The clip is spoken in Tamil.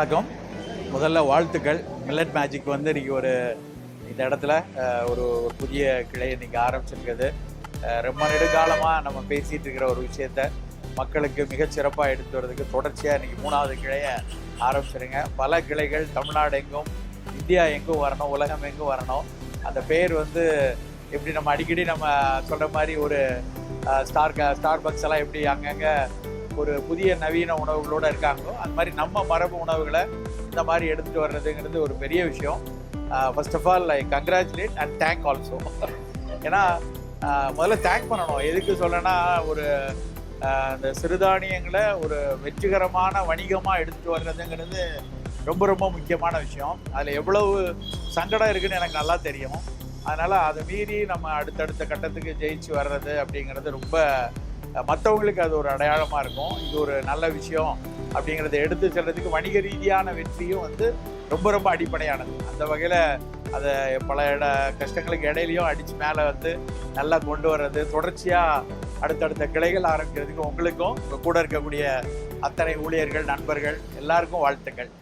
வணக்கம். முதல்ல வாழ்த்துக்கள். மில்லட் மேஜிக் வந்து இன்றைக்கி இந்த இடத்துல ஒரு புதிய கிளையை இன்றைக்கி ஆரம்பிச்சிருக்குது. ரொம்ப நெடுங்காலமாக நம்ம பேசிகிட்டு இருக்கிற ஒரு விஷயத்த மக்களுக்கு மிகச்சிறப்பாக எடுத்து வர்றதுக்கு தொடர்ச்சியாக இன்றைக்கி 3வது கிளையை ஆரம்பிச்சிருங்க. பல கிளைகள் தமிழ்நாடு எங்கும், இந்தியா எங்கும் வரணும், உலகம் எங்கும் வரணும். அந்த பேர் வந்து எப்படி நம்ம அடிக்கடி நம்ம சொல்கிற மாதிரி ஒரு ஸ்டார் பக்ஸ் எல்லாம் எப்படி அங்கங்கே ஒரு புதிய நவீன உணவுகளோடு இருக்காங்களோ அது மாதிரி நம்ம மரபு உணவுகளை இந்த மாதிரி எடுத்துகிட்டு வர்றதுங்கிறது ஒரு பெரிய விஷயம். First of all I congratulate and thank also. ஏன்னா முதல்ல தேங்க் பண்ணணும். எதுக்கு சொல்லனா, ஒரு இந்த சிறுதானியங்களை ஒரு வெற்றிகரமான வணிகமாக எடுத்துகிட்டு வர்றதுங்கிறது ரொம்ப ரொம்ப முக்கியமான விஷயம். அதில் எவ்வளவு சங்கடம் இருக்குதுன்னு எனக்கு நல்லா தெரியும். அதனால் அதை மீறி நம்ம அடுத்தடுத்த கட்டத்துக்கு ஜெயிச்சு வர்றது அப்படிங்கிறது ரொம்ப மற்றவங்களுக்கு அது ஒரு அடையாளமாக இருக்கும். இது ஒரு நல்ல விஷயம் அப்படிங்கிறத எடுத்து செல்றதுக்கு வணிக ரீதியான வெற்றியும் வந்து ரொம்ப ரொம்ப அடிப்படையானது. அந்த வகையில் அதை பல கஷ்டங்களுக்கு இடையிலையும் அடித்து மேலே வந்து நல்லா கொண்டு வர்றது, தொடர்ச்சியாக அடுத்தடுத்த கிளைகள் ஆரம்பிக்கிறதுக்கு உங்களுக்கும் உங்கள் கூட இருக்கக்கூடிய அத்தனை ஊழியர்கள், நண்பர்கள் எல்லாருக்கும் வாழ்த்துக்கள்.